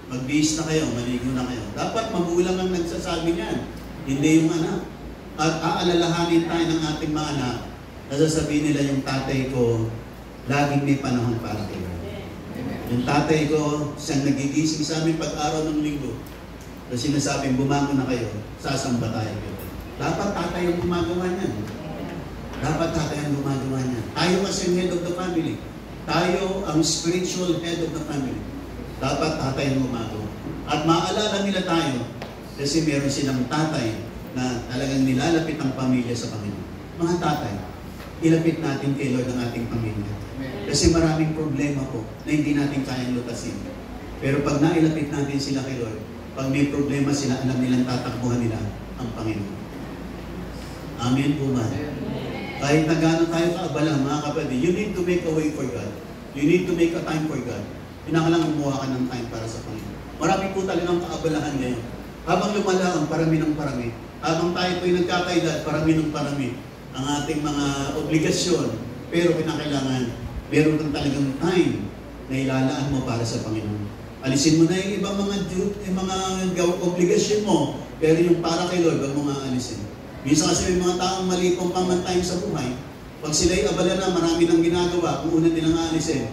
A: Magbihis na kayo, maligo na kayo. Dapat magulang ang nagsasabi niyan, hindi yung anak. At aalalahanin tayo ng ating mga anak, nasasabihin nila yung tatay ko, laging may panahon para kayo. Yung tatay ko, siyang nagigising sa amin pag-araw ng linggo. Tapos sinasabing, bumangon na kayo, sasamba tayo. Dapat tatay ang gumagawa niyan. Dapat tatay ang gumagawa niyan. Tayo kasi yung head of the family. Tayo ang spiritual head of the family. Dapat tatay ang gumagawa. At maalala nila tayo kasi meron silang tatay na talagang nilalapit ang pamilya sa Panginoon. Mga tatay, ilapit natin kay Lord ang ating pamilya. Kasi maraming problema po na hindi natin kayang lutasin. Pero pag nailapit natin sila kay Lord, pag may problema sila, alam nilang tatakbuhan nila ang Panginoon. Amen po ba? Kahit na gano'n tayo kaabala, mga kapatid, you need to make a way for God. You need to make a time for God. Pinakalang gumawa ka ng time para sa Panginoon. Marami po talagang kaabalahan ngayon. Habang lumala ang parami ng parami, habang tayo po'y nagkakaedad, parami ng parami ang ating mga obligasyon. Pero kinakailangan, meron kang talagang time na ilalaan mo para sa Panginoon. Alisin mo na yung ibang mga obligasyon mo, pero yung para kay Lord, huwag mo nga alisin. Minsan kasi may mga taong malipong pamantayang sa buhay, pag sila'y abala na, marami nang ginagawa, kung una nilang aalisin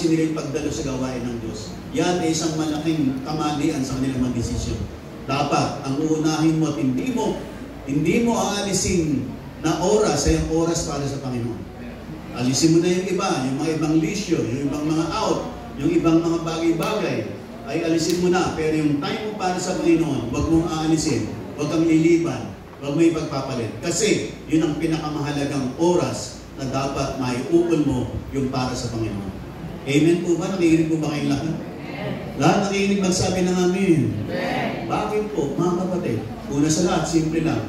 A: nila yung pagdalo sa gawain ng Diyos. Yan ay isang malaking kamalian sa kanilang mga desisyon. Dapat, ang uunahin mo at hindi mo aalisin na oras ay ang oras para sa Panginoon. Alisin mo na yung iba, yung mga ibang lisyo, yung ibang mga out, yung ibang mga bagay-bagay, ay alisin mo na. Pero yung time mo para sa Panginoon, huwag mong aalisin, huwag kang iliban, huwag mo ipagpapalit. Kasi yun ang pinakamahalagang oras na dapat maiukol mo yung para sa Panginoon. Amen po ba? Nakikinig po ba kayong lahat? Lahat nakikinig magsabi ng Amen. Bakit po, mga kapatid? Una sa lahat, simple lang.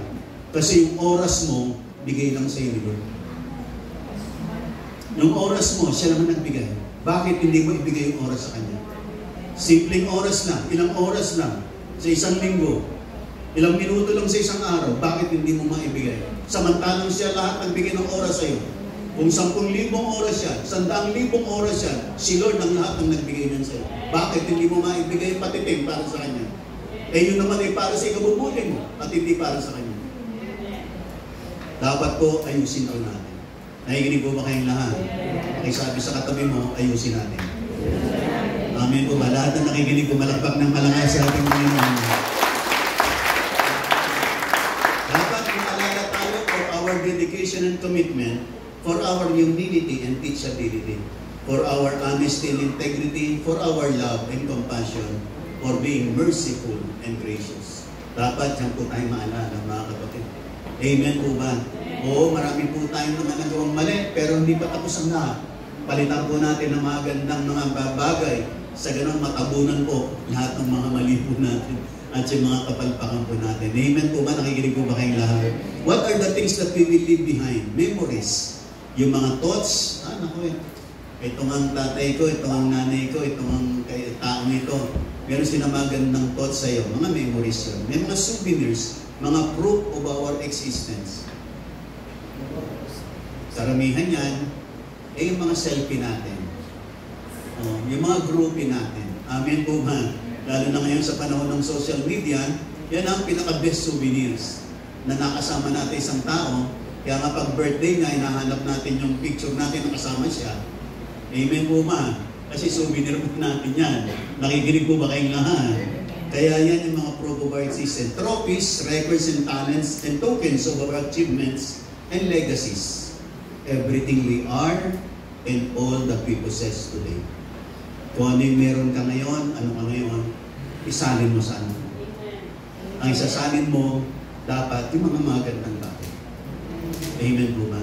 A: Kasi yung oras mo, bigay lang sa iyo, Lord. Yung oras mo, siya naman nagbigay. Bakit hindi mo ibigay yung oras sa Kanya? Simpleng oras lang, ilang oras lang, sa isang linggo, ilang minuto lang sa isang araw, bakit hindi mo maibigay? Samantalang siya lahat nagbigay ng oras sa iyo. Kung 10,000 oras yan, 100,000 oras yan, si Lord ang lahat ng nagbigay niyan sa iyo. Bakit hindi mo maibigay patitim para sa Kanya? Eh yun naman ay para sa ikabubuti mo, at hindi para sa Kanya. Dapat po ayusin po natin. Nakikinig po ba kayong lahat? Pakisabi sa katabi mo, ayusin natin. Amen po ba? Lahat na nakikinig po, malakpak ng malangay sa ating Panginoon. Dapat maalala tayo for our dedication and commitment, for our humility and teachability, for our honesty and integrity, for our love and compassion, for being merciful and gracious. Dapat yan po tayo maalala, mga kapatid. Amen po ba? Oo, marami po tayong mga nagawang mali, pero hindi pa tapos ang lahat. Palitan po natin ng mga gandang mga bagay. Sa ganun, matabunan po lahat ng mga mali po natin at yung mga kapalpakan po natin. Amen po ba? Nakikinig po ba kayong lahat? What are the things that we will leave behind? Memories. Yung mga thoughts. Naku eh. Itong ang tatay ko, itong ang nanay ko, itong ang taong ito. Meron silang mga gandang thoughts sa'yo. Mga memories yun. May mga souvenirs. Mga proof of our existence. Karamihan yan, yung mga selfie natin. Yung mga groupie natin. Amen po ba? Lalo na ngayon sa panahon ng social media, yan ang pinaka-best souvenirs na nakasama natin isang tao. Kaya nga pag birthday niya, hinahanap natin yung picture natin na kasama siya. Amen po ba? Kasi souvenir po natin yan. Nakikinig po ba kayong lahat? Kaya yan yung mga proof of our existence. Trophies, records, and talents, and tokens of our achievements and legacies. Everything we are and all that we possess today. Kung ano yung meron ka ngayon, ano ka ngayon, isalin mo sa ano. Ang isasalin mo, dapat yung mga magandang bagay. Amen po ba?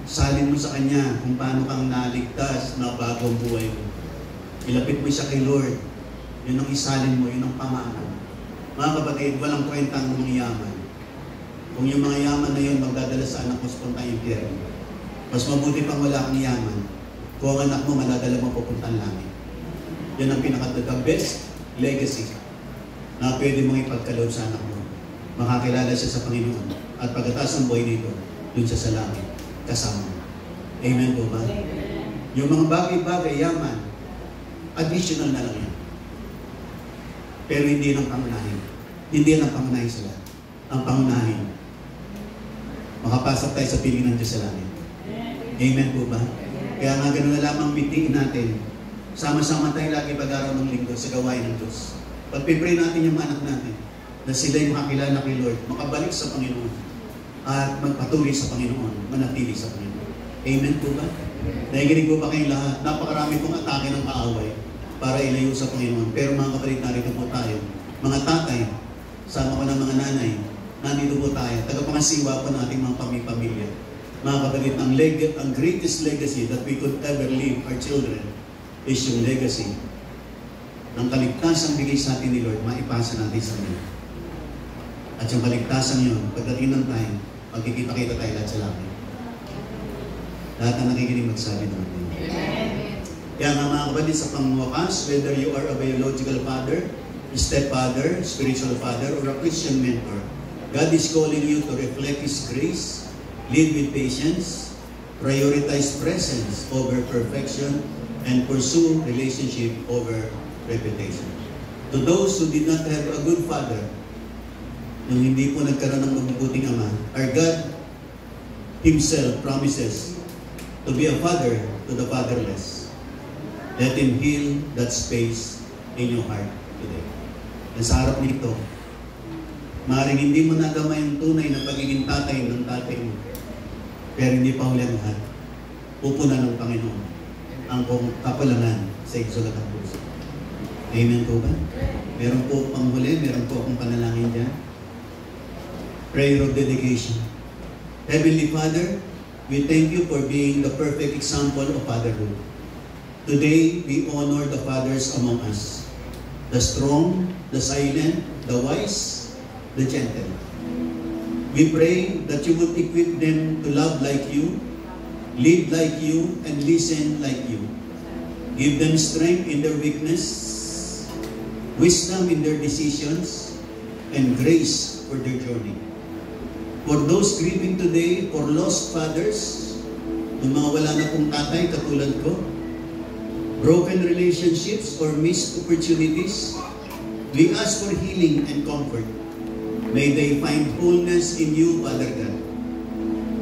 A: Salin mo sa Kanya kung paano kang naligtas na bagong buhay mo. Ilapit mo siya kay Lord. Yun ang isalin mo, yun ang pamahalan. Mga kapatid, walang kwentang mga yaman. Kung yung mga yaman na yun magdadala sa anak mo sa puntang impyerno, mas mabuti pang wala kang yaman kung ang anak mo maladala mo papuntang langit. Yan ang pinaka-the best legacy na pwede mong ipagkaloob sa anak mo. Makakilala siya sa Panginoon. At pagkatapos ng buhay nito, dun siya sa langit, kasama. Amen po ba? Amen. Yung mga bagay-bagay, yaman, additional na lang yan. Pero hindi ng pangunahin. Hindi yan ang pangunahin sa lahat. Ang pangunahin, makapasok tayo sa piling ng Diyos sa langit. Amen po ba? Kaya nga ganoon na lamang bitiin natin. Sama-sama tayo lagi pag-araw ng linggo sa gawain ng Diyos. Pag-pray natin yung anak natin na sila'y makakilala kay Lord, makabalik sa Panginoon, at magpatuloy sa Panginoon, manatili sa Panginoon. Amen po ba? Nakikinig po ba kayong lahat? Napakarami pong atake ng kaaway para ilayo sa Panginoon. Pero mga kapatid, narito po tayo. Mga tatay, sama ko ng mga nanay, nandito po tayo. Tagapangasiwa po ng ating mga pamilya. Mga kapatid, ang greatest legacy that we could ever leave our children is yung legacy ng kaligtasang bigay sa atin ni Lord, maipasa natin sa Kanya. At yung kaligtasan yun, pagdating ng time, magkikita-kita tayo lahat sa langit. Lahat na nakikinig magsabi ng atin. Kaya nga mga kapatid, sa pangwakas, whether you are a biological father, stepfather, spiritual father, or a Christian mentor, God is calling you to reflect His grace, lead with patience, prioritize presence over perfection, and pursue relationship over reputation. To those who did not have a good father, nung hindi po nagkaroon ng mabubuting ama, our God Himself promises to be a father to the fatherless. Let Him heal that space in your heart today. Sa harap nito, maaaring hindi mo nadama yung tunay na pagiging tatay ng tatay mo, pero hindi pa huli ang lahat. Pupunan ng Panginoon ang kapalangan sa isulat ng puso. Amen po ba? Meron po pang huli, meron po akong panalangin dyan. Prayer of dedication. Heavenly Father, we thank you for being the perfect example of fatherhood. Today, we honor the fathers among us. The strong, the silent, the wise, the gentle. We pray that you would equip them to love like you, lead like you, and listen like you. Give them strength in their weakness, wisdom in their decisions, and grace for their journey. For those grieving today, for lost fathers, yung mga wala na pong tatay katulad ko, broken relationships or missed opportunities, we ask for healing and comfort. May they find wholeness in you, Father God.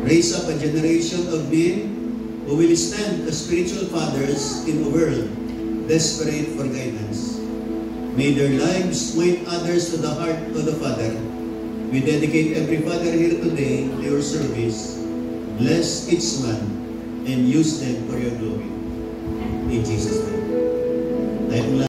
A: Raise up a generation of men who will stand as spiritual fathers in a world desperate for guidance. May their lives point others to the heart of the Father. We dedicate every father here today to your service. Bless each one and use them for your glory. In Jesus' name.